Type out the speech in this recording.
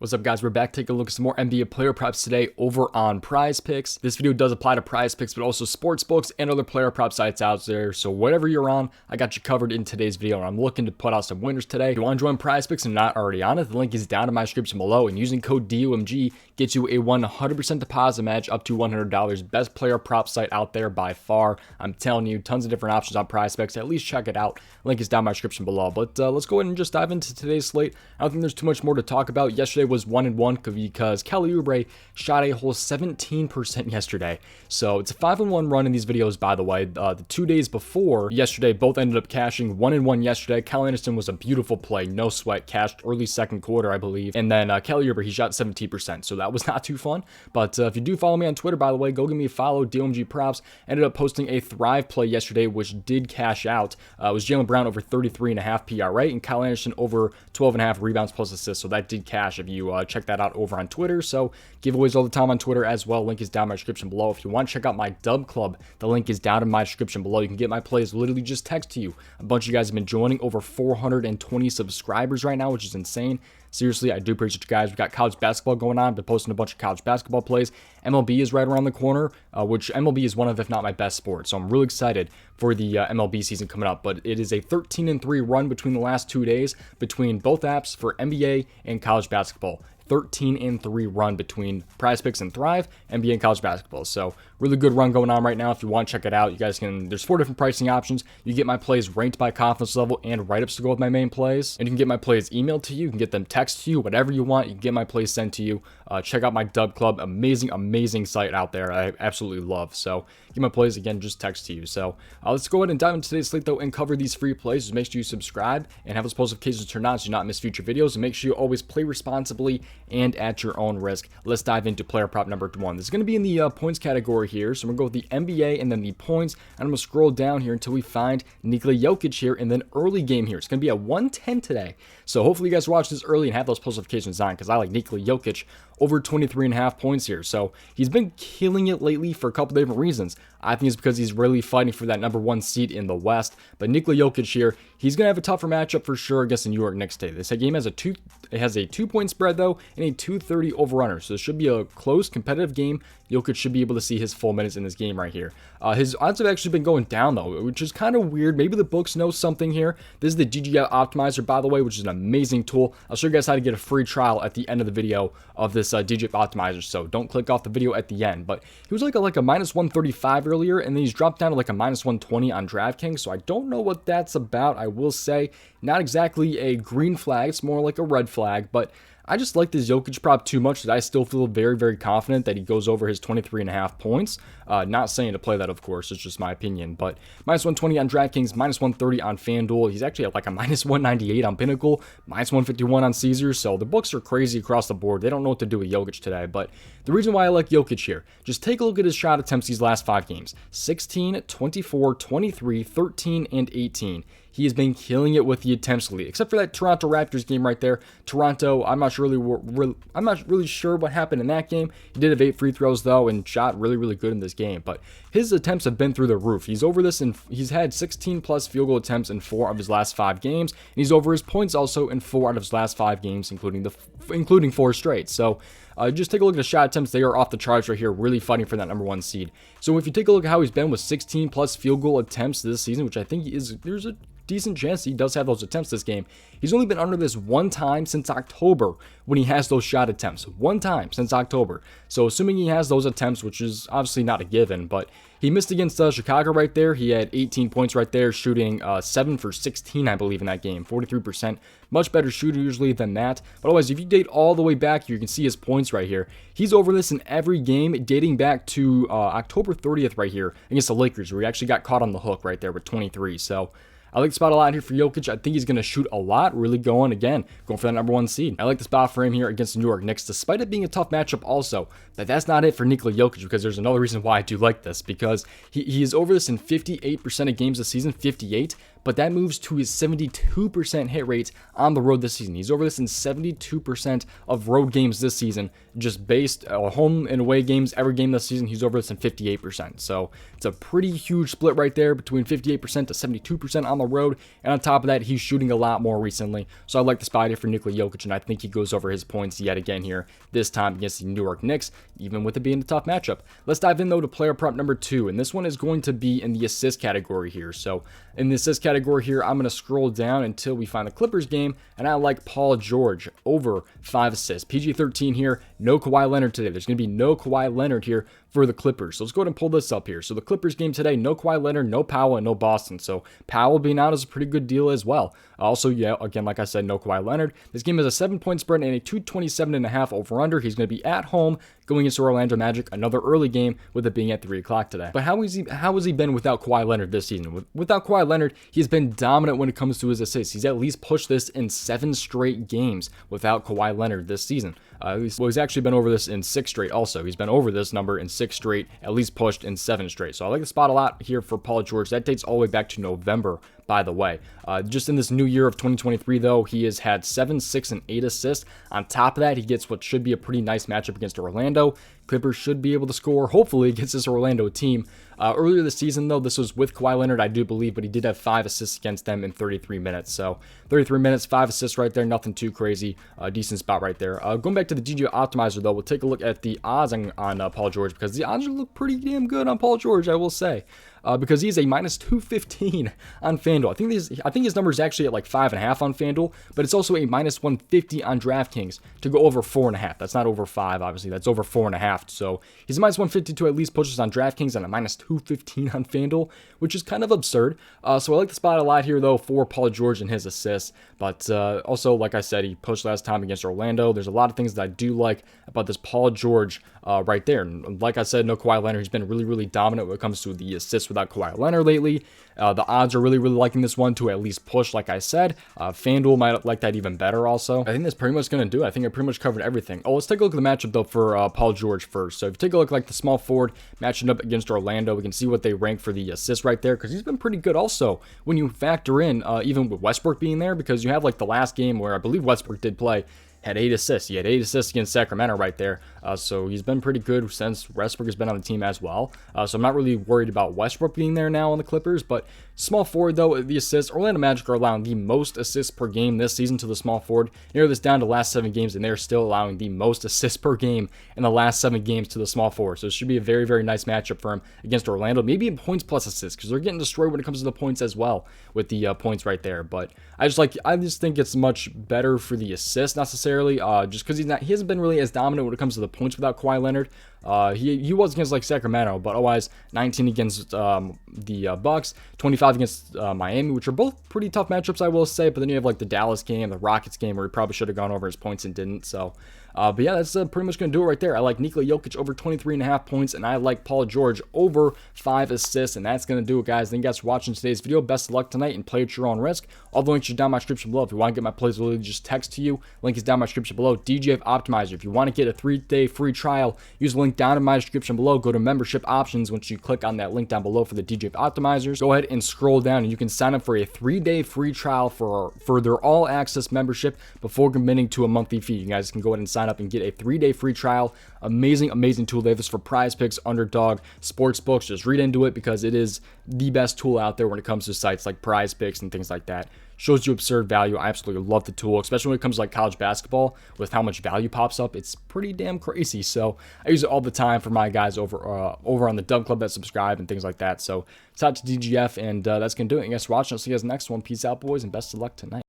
What's up, guys? We're back taking a look at some more NBA player props today over on Prize Picks. This video does apply to Prize Picks, but also sports books and other player prop sites out there. So whatever you're on, I got you covered in today's video, and I'm looking to put out some winners today. If you want to join Prize Picks and not already on it, the link is down in my description below, and using code DOMG gets you a 100% deposit match up to $100. Best player prop site out there by far. I'm telling you, tons of different options on Prize Picks. At least check it out. Link is down in my description below. But let's go ahead and just dive into today's slate. I don't think there's too much more to talk about. Yesterday was 1-1 because Kelly Oubre shot a whole 17% yesterday. So it's a 5-1 run in these videos, by the way. The 2 days before yesterday, both ended up cashing. 1-1 yesterday. Cal Anderson was a beautiful play, no sweat, cashed early second quarter, I believe. And then Kelly Oubre, he shot 17%, so that was not too fun. But if you do follow me on Twitter, by the way, go give me a follow. DOMG Props ended up posting a Thrive play yesterday, which did cash out. It was Jaylen Brown over 33.5 PRA and Kyle Anderson over 12.5 rebounds plus assists. So that did cash if you check that out over on Twitter. So giveaways all the time on Twitter as well. Link is down in my description below. If you want to check out my dub club, the link is down in my description below. You can get my plays literally just text to you. A bunch of you guys have been joining, over 420 subscribers right now, which is insane. Seriously, I do appreciate you guys. We got college basketball going on. I've been posting a bunch of college basketball plays. MLB is right around the corner, which MLB is one of, if not my best sports. So I'm really excited for the MLB season coming up. But it is a 13-3 run between the last 2 days between both apps for NBA and college basketball. 13-3 run between Prize Picks and Thrive, NBA and college basketball. So really good run going on right now. If you want to check it out, you guys can, there's 4 different pricing options. You get my plays ranked by confidence level and write-ups to go with my main plays. And you can get my plays emailed to you. You can get them text to you, whatever you want. You can get my plays sent to you. Check out my dub club. Amazing site out there. I absolutely love. So get my plays, again, just text to you. So let's go ahead and dive into today's slate though and cover these free plays. Just make sure you subscribe and have those post notifications turned on so you not miss future videos. And make sure you always play responsibly and at your own risk. Let's dive into player prop number 1. This is going to be in the points category here. So we're going to go with the NBA and then the points. And I'm going to scroll down here until we find Nikola Jokic here and then early game here. It's going to be at 110 today. So hopefully you guys watch this early and have those post notifications on because I like Nikola Jokic over 23.5 points here. So he's been killing it lately for a couple different reasons. I think it's because he's really fighting for that number 1 seed in the West. But Nikola Jokic here, he's going to have a tougher matchup for sure against the New York Knicks today. This game has a 2-point spread though and a 230 over-under. So this should be a close competitive game. Jokic should be able to see his full minutes in this game right here. His odds have actually been going down though, which is kind of weird. Maybe the books know something here. This is the DGF Optimizer, by the way, which is an amazing tool. I'll show you guys how to get a free trial at the end of the video of this DGF Optimizer. So don't click off the video at the end. But he was like a minus 135 earlier, and then he's dropped down to like a minus 120 on DraftKings. So I don't know what that's about. I will say not exactly a green flag. It's more like a red flag, but I just like this Jokic prop too much that I still feel very confident that he goes over his 23.5 points. Not saying to play that, of course. It's just my opinion. But minus 120 on DraftKings, minus 130 on FanDuel. He's actually at like a minus 198 on Pinnacle, minus 151 on Caesar. So the books are crazy across the board. They don't know what to do with Jokic today. But the reason why I like Jokic here, just take a look at his shot attempts these last 5 games. 16, 24, 23, 13, and 18. He has been killing it with the attempts lead, except for that Toronto Raptors game right there. Toronto, I'm not really sure what happened in that game. He did have 8 free throws though, and shot really good in this game. But his attempts have been through the roof. He's over this, and he's had 16 plus field goal attempts in 4 of his last 5 games, and he's over his points also in 4 out of his last 5 games, including 4 straight. So just take a look at the shot attempts. They are off the charts right here, really fighting for that number 1 seed. So if you take a look at how he's been with 16 plus field goal attempts this season, which I think there's a decent chance he does have those attempts this game. He's only been under this 1 time since October when he has those shot attempts. 1 time since October. So assuming he has those attempts, which is obviously not a given, but he missed against Chicago right there. He had 18 points right there, shooting 7 for 16, I believe, in that game. 43%. Much better shooter usually than that. But otherwise, if you date all the way back here, you can see his points right here. He's over this in every game dating back to October 30th right here against the Lakers, where he actually got caught on the hook right there with 23. So I like the spot a lot here for Jokic. I think he's going to shoot a lot, really going for that number 1 seed. I like the spot for him here against the New York Knicks, despite it being a tough matchup also. But that's not it for Nikola Jokic, because there's another reason why I do like this, because he is over this in 58% of games this season, 58, but that moves to his 72% hit rate on the road this season. He's over this in 72% of road games this season, just based home and away games. Every game this season, he's over this in 58%. So it's a pretty huge split right there between 58% to 72% on the road. And on top of that, he's shooting a lot more recently. So I like the spot here for Nikola Jokic, and I think he goes over his points yet again here, this time against the New York Knicks, even with it being a tough matchup. Let's dive in though to player prop number 2, and this one is going to be in the assist category here. So in the assist category here, I'm going to scroll down until we find the Clippers game, and I like Paul George over 5 assists. PG-13 here, no Kawhi Leonard today. There's going to be no Kawhi Leonard here for the Clippers. So let's go ahead and pull this up here. So the Clippers game today, no Kawhi Leonard, no Powell, and no Boston. So Powell being out is a pretty good deal as well. Also, yeah, again, like I said, no Kawhi Leonard. This game is a 7-point spread and a 227.5 over-under. He's going to be at home going against Orlando Magic, another early game with it being at 3 o'clock today. But how has he been without Kawhi Leonard this season? Without Kawhi Leonard, he's been dominant when it comes to his assists. He's at least pushed this in 7 straight games without Kawhi Leonard this season. He's actually been over this in 6 straight also. He's been over this number in 6 straight, at least pushed in 7 straight. So I like the spot a lot here for Paul George. That dates all the way back to November, by the way. Just in this new year of 2023, though, he has had 7, 6, and 8 assists. On top of that, he gets what should be a pretty nice matchup against Orlando. Clippers should be able to score, hopefully, against this Orlando team. Earlier this season, though, this was with Kawhi Leonard, I do believe, but he did have 5 assists against them in 33 minutes. So 33 minutes, 5 assists right there, nothing too crazy. Decent spot right there. Going back to the DGF Optimizer, though, we'll take a look at the odds on Paul George, because the odds look pretty damn good on Paul George, I will say. Because he's a minus 215 on FanDuel. I think his number is actually at like 5.5 on FanDuel, but it's also a minus 150 on DraftKings to go over 4.5. That's not over 5, obviously. That's over 4.5. So he's a minus 150 to at least pushes on DraftKings and a minus 215 on FanDuel, which is kind of absurd. So I like the spot a lot here, though, for Paul George and his assists. But also, like I said, he pushed last time against Orlando. There's a lot of things that I do like about this Paul George right there. And like I said, no Kawhi Leonard. He's been really, really dominant when it comes to the assists without Kawhi Leonard lately. The odds are really, really liking this one to at least push, like I said. FanDuel might like that even better also. I think that's pretty much going to do it. I think I pretty much covered everything. Oh, let's take a look at the matchup, though, for Paul George first. So if you take a look like the small forward matching up against Orlando, we can see what they rank for the assists right there, because he's been pretty good also when you factor in even with Westbrook being there, because you have like the last game where I believe Westbrook did play, had 8 assists. He had 8 assists against Sacramento right there. So he's been pretty good since Westbrook has been on the team as well. So I'm not really worried about Westbrook being there now on the Clippers. But small forward, though, the assists, Orlando Magic are allowing the most assists per game this season to the small forward. Narrow this down to the last 7 games, and they're still allowing the most assists per game in the last 7 games to the small forward. So it should be a very, very nice matchup for him against Orlando. Maybe in points plus assists, because they're getting destroyed when it comes to the points as well with the points right there. But I just think it's much better for the assists necessarily, just because he hasn't been really as dominant when it comes to the points without Kawhi Leonard. He was against like Sacramento, but otherwise 19 against the Bucks, 25 against Miami, which are both pretty tough matchups, I will say. But then you have like the Dallas game, the Rockets game, where he probably should have gone over his points and didn't. So but yeah, that's pretty much going to do it right there. I like Nikola Jokic over 23.5 points, and I like Paul George over 5 assists, and that's going to do it, guys. Thank you guys for watching today's video. Best of luck tonight, and play at your own risk. All the links are down in my description below. If you want to get my plays, literally just text to you. Link is down in my description below. DGF Optimizer. If you want to get a 3-day free trial, use the link down in my description below. Go to membership options. Once you click on that link down below for the DGF Optimizers, go ahead and scroll down, and you can sign up for a 3-day free trial for their all-access membership before committing to a monthly fee. You guys can go ahead and sign up and get a 3-day free trial. Amazing, amazing tool. They have this for prizepicks, underdog, sports books. Just read into it, because it is the best tool out there when it comes to sites like prizepicks and things like that. Shows you absurd value. I absolutely love the tool, especially when it comes to like college basketball with how much value pops up. It's pretty damn crazy. So I use it all the time for my guys over on the Dub Club that subscribe and things like that. So shout out to DGF, and that's going to do it. Thanks for watching. I'll see you guys next one. Peace out, boys, and best of luck tonight.